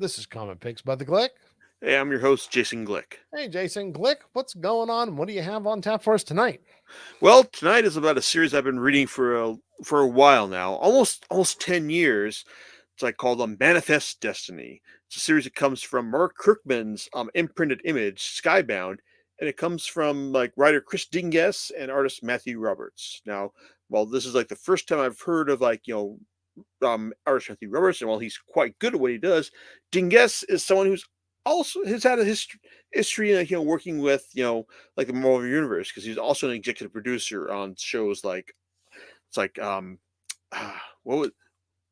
This is Common Pigs by the Glick. Hey, I'm your host, Jason Glick. Hey, Jason Glick, what's going on? What do you have on tap for us tonight? Well, tonight is about a series I've been reading for a while now, almost 10 years. It's like called Manifest Destiny. It's a series that comes from Mark Kirkman's imprinted image, Skybound, and it comes from like writer Chris Dingess and artist Matthew Roberts. Now, while this is like the first time I've heard of artist Matthew Roberts, and while he's quite good at what he does, Dingess is someone who's also has had a history in working with like the Marvel Universe, because he's also an executive producer on shows like it's like what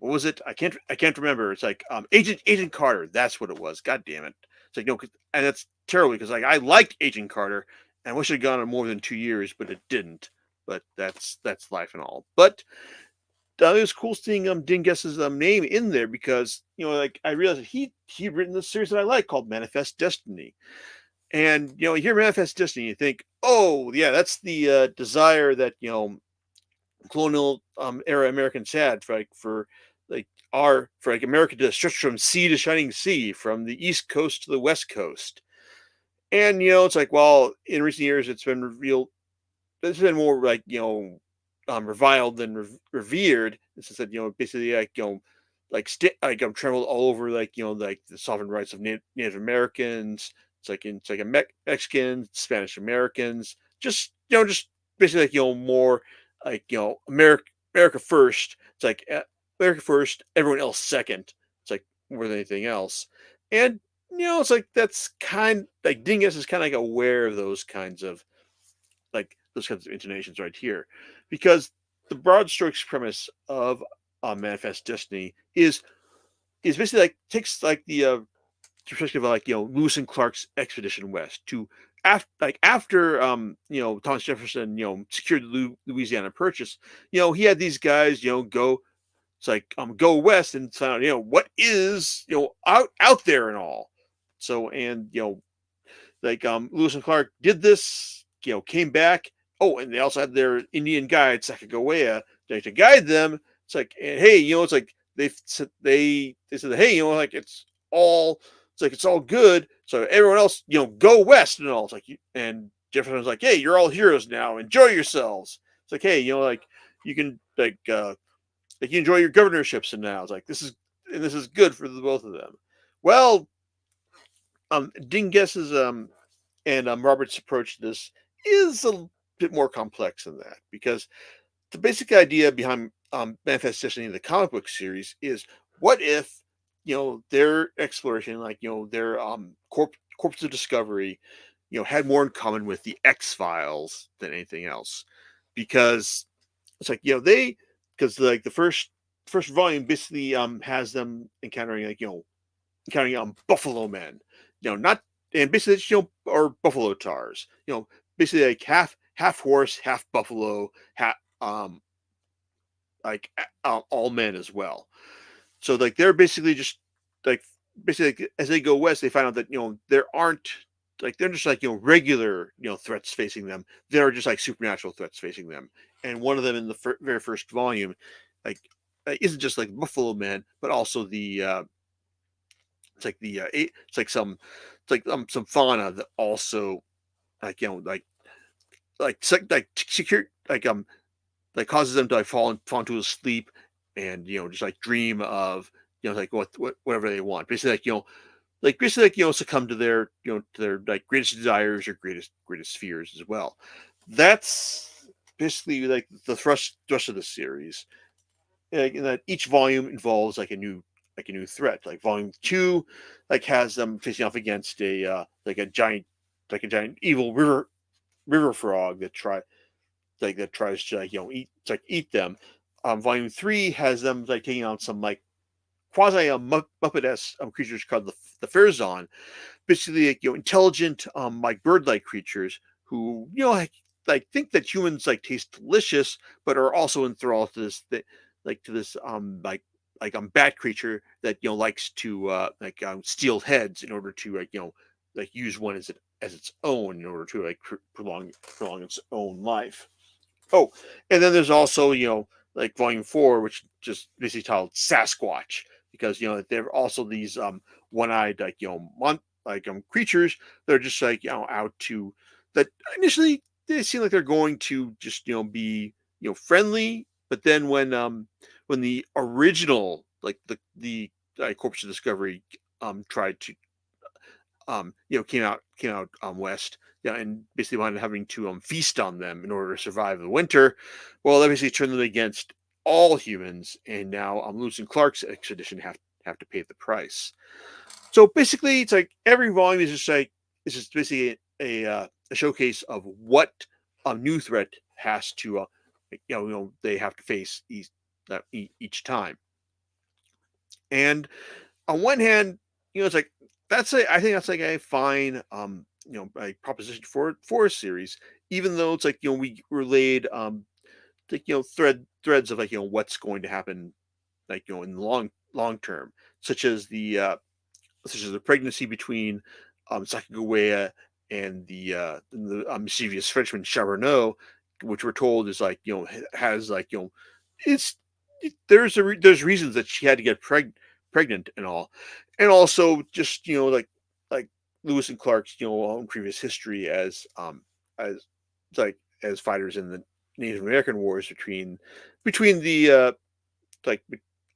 was it? I can't remember. It's like Agent Carter. That's what it was. God damn it! It's like no, and that's terrible because like I liked Agent Carter and I wish it had gone on more than 2 years, but it didn't. But that's life and all. But it was cool seeing Dingess's name in there because like I realized that he'd written this series that I like called Manifest Destiny. And you hear Manifest Destiny, you think, oh yeah, that's the desire that colonial era Americans had for America to stretch from sea to shining sea, from the East Coast to the West Coast. And it's like, well, in recent years it's been revealed, it's been more like reviled than revered. It's just that basically traveled all over like the sovereign rights of Native Americans. It's like a Mexicans, Spanish Americans, just basically like more like America first. It's like America first, everyone else second. It's like more than anything else. And it's like that's kind like Dingus is kind of like aware of those kinds of intonations right here, because the broad strokes premise of Manifest Destiny is basically like takes like the perspective of Lewis and Clark's expedition west to after Thomas Jefferson secured the Louisiana Purchase. He had these guys go, it's like go west and find out what is out there and all. So and Lewis and Clark did this, came back. Oh, and they also had their Indian guide Sacagawea to guide them. It's like, hey, it's like they said, hey, like it's all good. So everyone else, go west and all. It's like, and Jefferson's like, hey, you're all heroes now. Enjoy yourselves. It's like, hey, like you can like you enjoy your governorships, and now it's like this is good for the both of them. Well, Dingess's and Robert's approach to this is a bit more complex than that, because the basic idea behind Manifest Destiny, the comic book series, is what if their exploration, like their corpse of discovery, had more in common with the X-Files than anything else, because it's like because like the first volume basically has them encountering buffalo men, not, and basically or buffalo tars, basically like half horse, half buffalo, half all men as well. So like they're basically just like as they go west, they find out that there aren't, like they're just like regular threats facing them. They're just like supernatural threats facing them. And one of them in the very first volume, like isn't just like buffalo men, but also the some fauna that also like secure like causes them to like fall into a sleep, and just like dream of like whatever they want, basically succumb to their like greatest desires or greatest fears as well. That's basically like the thrust of the series, in that each volume involves like a new threat. Like volume 2 like has them facing off against a giant evil river frog that tries to eat them. Volume 3 has them like taking on some like quasi Muppet-esque creatures called the Fairzon, basically like intelligent like bird-like creatures who think that humans like taste delicious, but are also enthralled to this bat creature that likes to steal heads in order to like use one as its own in order to like prolong its own life. Oh, and then there's also like volume 4, which just basically titled Sasquatch, because there are also these one-eyed creatures that are just out to that initially they seem like they're going to just be friendly, but then when the original Corpus of Discovery tried to came out west, and basically wound up having to feast on them in order to survive the winter. Well, that basically turned them against all humans, and now Lewis and Clark's expedition have to pay the price. So basically, it's like every volume is just basically a showcase of what a new threat has to they have to face each time. And on one hand, it's like I think that's like a fine a proposition for a series, even though it's like we relayed threads of what's going to happen in the long term, such as the pregnancy between Sacagawea and the mischievous Frenchman Charbonneau, which we're told is has it's there's reasons that she had to get pregnant and all, and also just like Lewis and Clark's own previous history as as fighters in the Native American wars between the like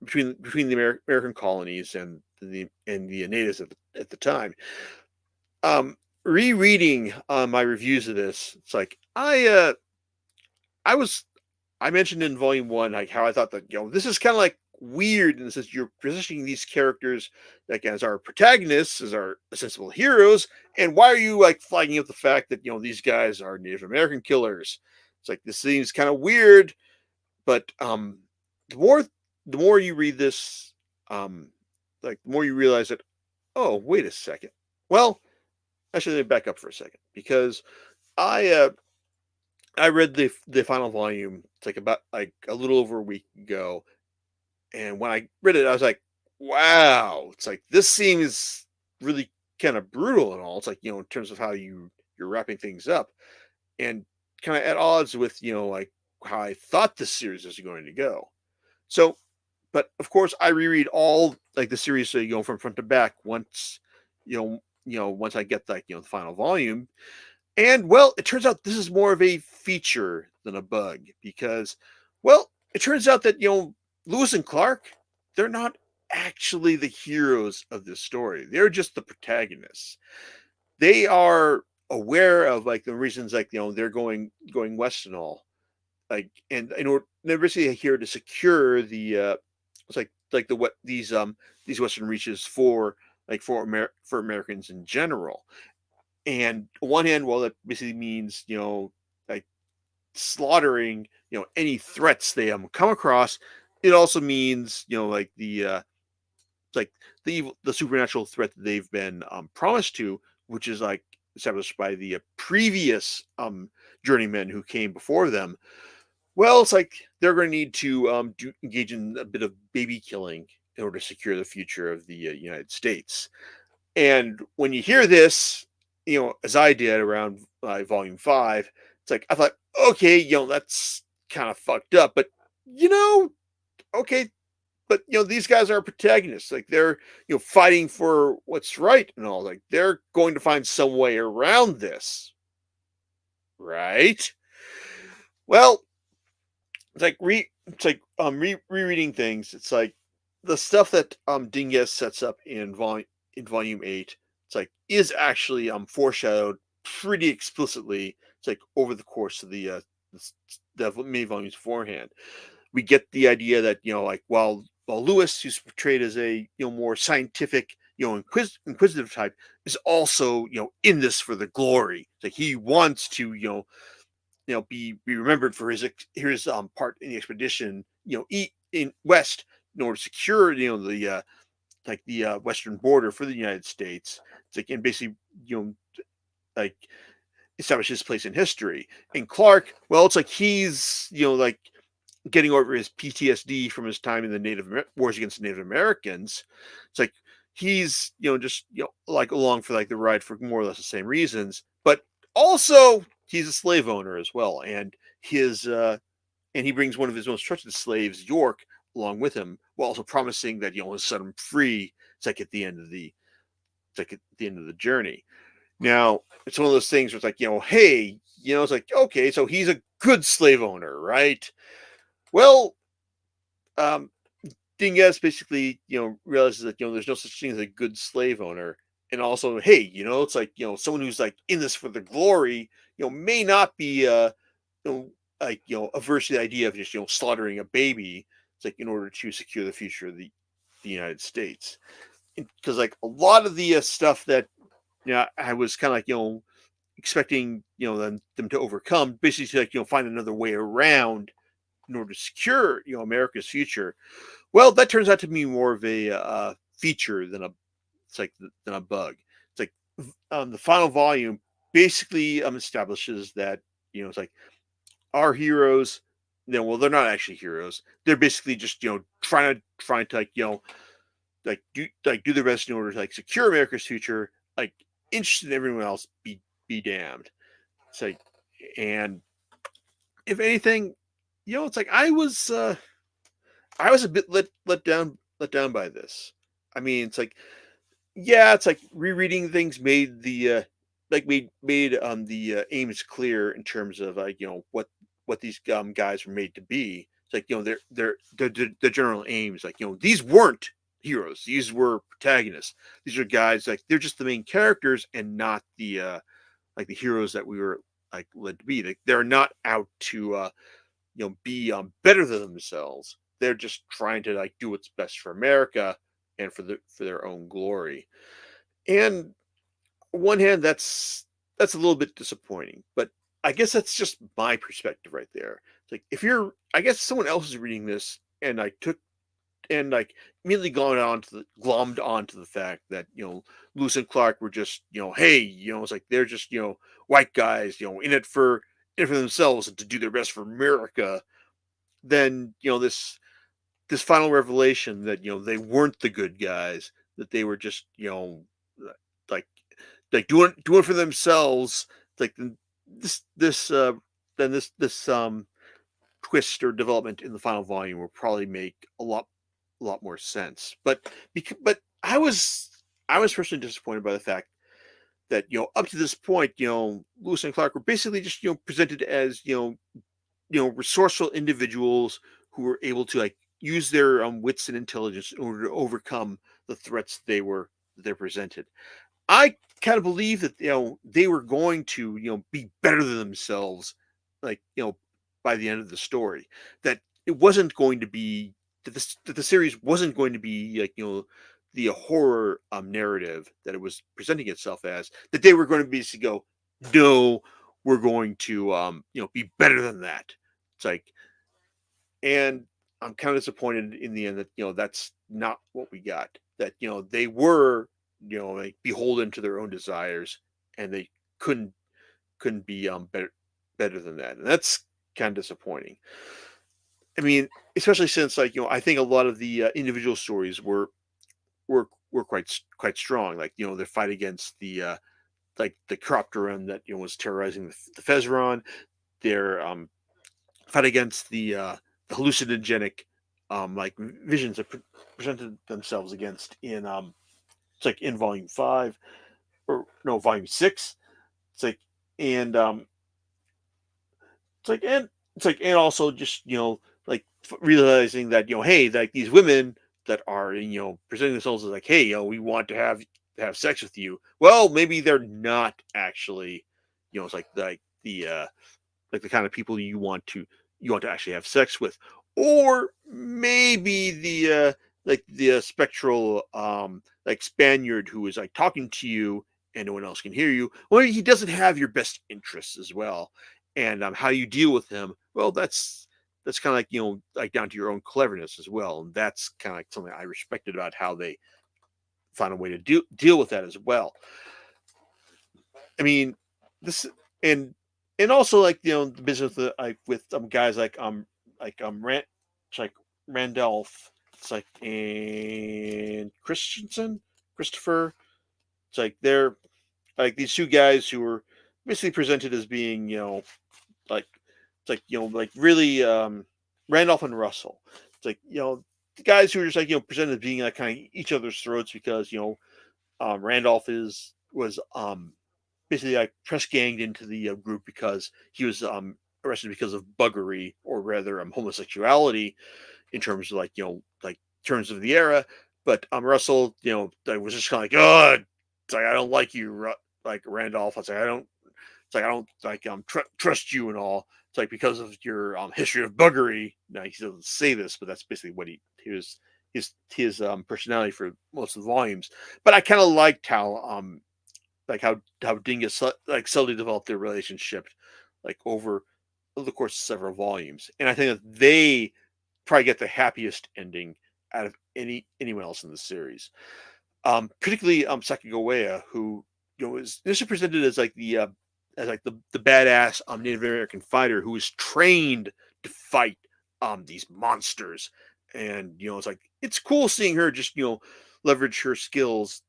between the American colonies and the natives at the time. Rereading my reviews of this, it's like I mentioned in volume one like how I thought that this is kind of like weird, and since you're positioning these characters like as our protagonists, as our sensible heroes, and why are you like flagging up the fact that these guys are Native American killers? It's like this seems kind of weird, but the more you read this, the more you realize that, oh, wait a second. Well, actually, let me back up for a second, because I read the final volume. It's like about like a little over a week ago, and when I read it, I was like, wow. It's like this seems really kind of brutal and all. It's like in terms of how you're wrapping things up, and kind of at odds with like how I thought this series was going to go. So, but of course, I reread all like the series, from front to back once, once I get the final volume, and well, it turns out this is more of a feature than a bug, because, well, it turns out that Lewis and Clark, they're not actually the heroes of this story. They're just the protagonists. They are aware of like the reasons they're going west and all, and in order they're basically here to secure the it's like the what these western reaches for for Americans in general. And on one hand, well, that basically means like slaughtering any threats they come across. It also means like like the supernatural threat that they've been promised to, which is like established by the previous journeymen who came before them. Well, it's like they're going to need to engage in a bit of baby killing in order to secure the future of the United States. And when you hear this, as I did around volume 5, it's like I thought, okay, that's kind of fucked up, but okay, but these guys are protagonists. Like they're fighting for what's right and all. Like they're going to find some way around this, right? Well, rereading things. It's like the stuff that Dingess sets up in volume 8. It's like is actually foreshadowed pretty explicitly. It's like over the course of the many volumes beforehand. We get the idea that like while Lewis, who's portrayed as a more scientific inquisitive type, is also in this for the glory. It's like he wants to be remembered for his part in the expedition, in west in order to secure the western border for the United States. It's like, and basically like establish his place in history. And Clark, well, it's like he's like getting over his PTSD from his time in the wars against Native Americans. It's like he's just like along for like the ride for more or less the same reasons, but also he's a slave owner as well, and his and he brings one of his most trusted slaves, York, along with him, while also promising that he'll set him free. It's like at the end of the journey. Now it's one of those things where it's like, hey, it's like, okay, so he's a good slave owner, right? Well, um, Dingus basically, realizes that there's no such thing as a good slave owner, and also, hey, it's like someone who's like in this for the glory, may not be you know, like averse to the idea of just slaughtering a baby. It's like in order to secure the future of the United States, because like a lot of the stuff that I was kind of like expecting them to overcome, basically to like find another way around in order to secure America's future. Well, that turns out to be more of a feature than a bug. It's like the final volume basically establishes that it's like our heroes. Well, they're not actually heroes. They're basically just trying to do their best in order to like secure America's future. Like interested in everyone else be damned. It's like, and if anything, it's like I was a bit let down by this. I mean, it's like, yeah, it's like rereading things made the made the aims clear in terms of like what these guys were made to be. It's like the general aims, like these weren't heroes; these were protagonists. These are guys like they're just the main characters and not the like the heroes that we were like led to be. Like they're not out to be better than themselves. They're just trying to like do what's best for America and for their own glory. And on one hand, that's a little bit disappointing, but I guess that's just my perspective right there. It's like if you're, I guess someone else is reading this and I took and like immediately glommed onto the fact that Lewis and Clark were just hey it's like they're just white guys in it for themselves and to do their best for America. Then this final revelation that they weren't the good guys, that they were just like doing for themselves. Like this then this twist or development in the final volume will probably make a lot more sense. But I was personally disappointed by the fact that up to this point Lewis and Clark were basically just presented as resourceful individuals who were able to like use their wits and intelligence in order to overcome the threats they're presented. I kind of believe that they were going to be better than themselves, like by the end of the story. That it wasn't going to be that the series wasn't going to be like the horror narrative that it was presenting itself as. That they were going to basically go, no, we're going to be better than that. It's like, and I'm kind of disappointed in the end that that's not what we got. That they were like beholden to their own desires, and they couldn't be better than that, and that's kind of disappointing. I mean, especially since like I think a lot of the individual stories were quite strong. Like their fight against the Cropteran that was terrorizing the Fezron, their fight against the hallucinogenic like visions that presented themselves against in it's like in volume 5 or no volume 6. It's like and it's like and also just like realizing that hey, like these women that are presenting themselves as like hey we want to have sex with you. Well, maybe they're not actually it's like the kind of people you want to actually have sex with, or maybe the spectral like Spaniard who is like talking to you and no one else can hear you. Well, he doesn't have your best interests as well, and how you deal with him. Well, that's kind of like like down to your own cleverness as well, and that's kind of like something I respected about how they found a way to deal with that as well. I mean, this and also like the business like with guys Rand, it's like Randolph, it's like and Christopher. It's like they're like these two guys who were basically presented as being like it's like like really Randolph and Russell. It's like, the guys who are just like, presented as being like kind of each other's throats because, Randolph was basically like press ganged into the group because he was arrested because of buggery, or rather homosexuality, in terms of like, like terms of the era. But Russell, like, was just kind of like, oh, it's like, I don't like you, like Randolph. It's like, I don't like trust you and all. It's like, because of your history of buggery. Now, he doesn't say this, but that's basically what he was, his personality for most of the volumes. But I kind of liked how Dingus like slowly developed their relationship, like over the course of several volumes, and I think that they probably get the happiest ending out of anyone else in the series. Particularly Sacagawea, who is initially presented as like the badass Native American fighter who is trained to fight these monsters, and it's like, it's cool seeing her just leverage her skills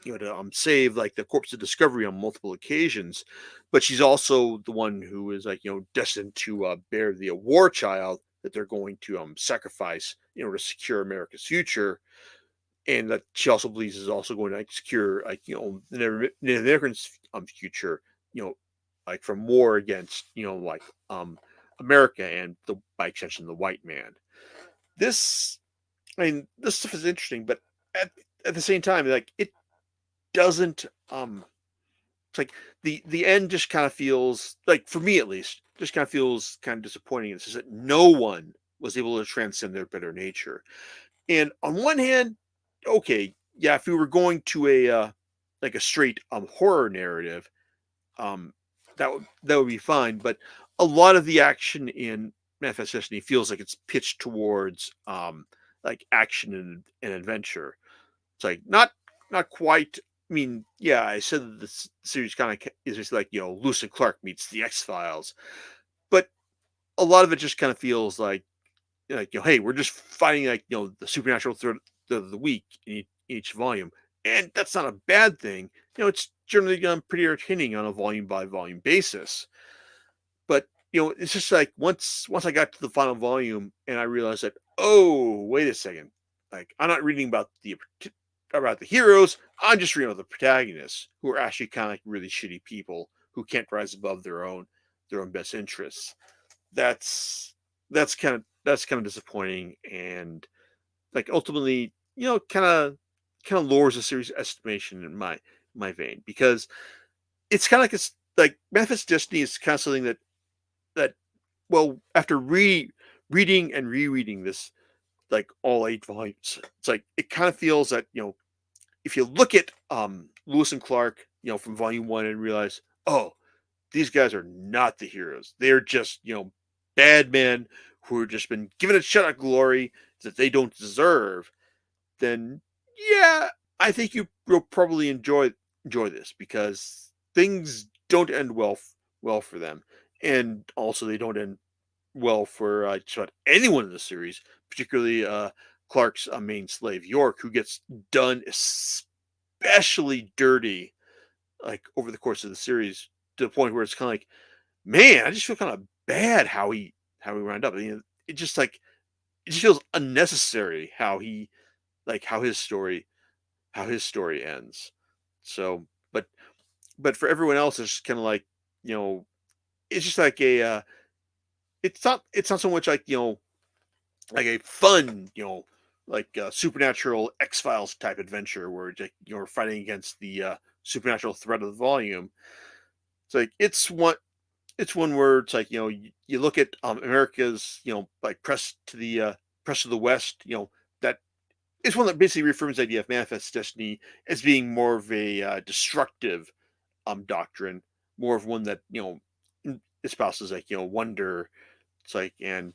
to save like the corpse of Discovery on multiple occasions. But she's also the one who is like destined to bear the war child that they're going to sacrifice in order to secure America's future, and that she also believes is also going to like secure like the Native Americans' future, like from war against like America and by extension the white man. This I mean, this stuff is interesting, but at at the same time, like, it doesn't it's like the end just kind of feels like, for me at least, just kind of feels kind of disappointing. It's just that no one was able to transcend their better nature. And on one hand, okay, yeah, if we were going to a like a straight horror narrative, um that would be fine. But a lot of the action in Manifest Destiny feels like it's pitched towards like action and adventure. It's like not quite. I mean, yeah, I said that this series kind of is just like Lewis and Clark meets the X Files, but a lot of it just kind of feels like hey, we're just fighting like the supernatural threat of the week in each volume, and that's not a bad thing. It's generally pretty entertaining on a volume by volume basis. But it's just like once I got to the final volume and I realized that, oh, wait a second, like, I'm not reading about the heroes. I'm just reading about the protagonists, who are actually kind of like really shitty people who can't rise above their own best interests. That's that's kind of disappointing, and like ultimately, kind of lowers the series estimation in my vein, because it's kind of like it's like Manifest Destiny is kind of something that well, after reading and rereading this, like all 8 volumes, it's like it kind of feels that if you look at Lewis and Clark, from volume 1, and realize, oh, these guys are not the heroes. They're just, bad men who have just been given a shot at glory that they don't deserve, then yeah, I think you'll probably enjoy this, because things don't end well for them, and also they don't end well for just about anyone in the series, particularly Clark's main slave York, who gets done especially dirty like over the course of the series, to the point where it's kind of like, man, I just feel kind of bad how he wound up. It just like, it just feels unnecessary how he like how his story ends. So, but for everyone else, it's kind of like, you know, it's just like a it's not so much like like a fun like supernatural X Files type adventure where like, you're fighting against the supernatural threat of the volume. It's like it's one where it's like you look at America's like press to the West, that it's one that basically reaffirms the idea of Manifest Destiny as being more of a destructive doctrine, more of one that espouses like wonder. It's like, and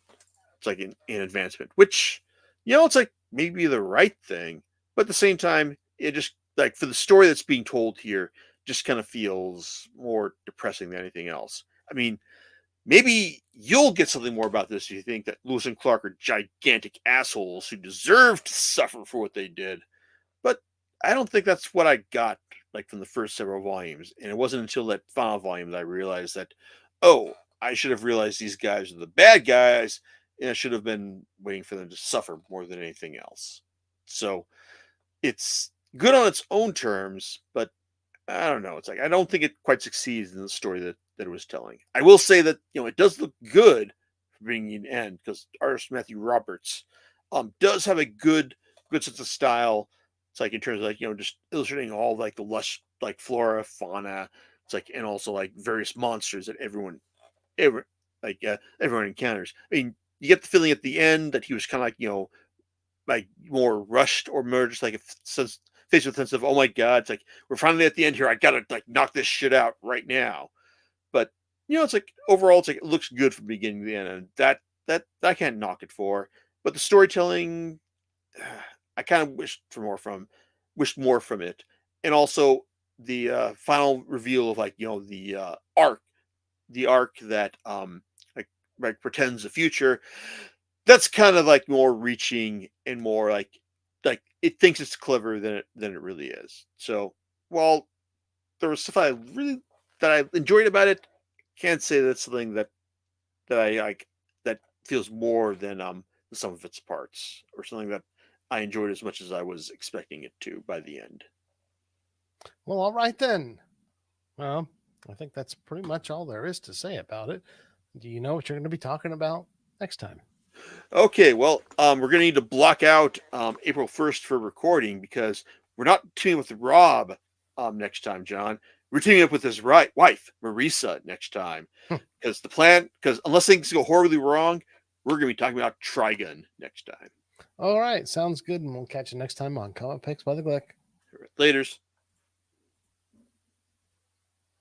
it's like an advancement, which it's like maybe the right thing, but at the same time, it just like, for the story that's being told here, just kind of feels more depressing than anything else. I mean, maybe you'll get something more about this if you think that Lewis and Clark are gigantic assholes who deserve to suffer for what they did. But I don't think that's what I got like from the first several volumes. And it wasn't until that final volume that I realized that, oh, I should have realized these guys are the bad guys, And I should have been waiting for them to suffer more than anything else. So it's good on its own terms, but I don't know. It's like I don't think it quite succeeds in the story that it was telling. I will say that it does look good for being an end because artist Matthew Roberts does have a good sense of style. It's like in terms of like just illustrating all like the lush like flora, fauna. It's like and also like various monsters that ever everyone encounters. I mean, you get the feeling at the end that he was kind of like like more rushed or more just like a sense faced with a sense of oh my god, it's like we're finally at the end here. I gotta like knock this shit out right now. But it's like overall, it's like it looks good from beginning to the end, and that I can't knock it for. But the storytelling, I kind of wished more from it, and also the final reveal of like the arc that like pretends the future. That's kind of like more reaching and more like it thinks it's clever than it really is. So while there was stuff that I enjoyed about it, can't say that's something that I like that feels more than the sum of its parts or something that I enjoyed as much as I was expecting it to by the end. Well, all right then. Well, I think that's pretty much all there is to say about it. Do you know what you're going to be talking about next time? Okay, well, we're gonna need to block out April 1st for recording because we're not teaming with Rob next time, John. We're teaming up with his wife, Marisa, next time. Because unless things go horribly wrong, we're gonna be talking about Trigun next time. All right, sounds good, and we'll catch you next time on Comic Picks by the Glick. Laters.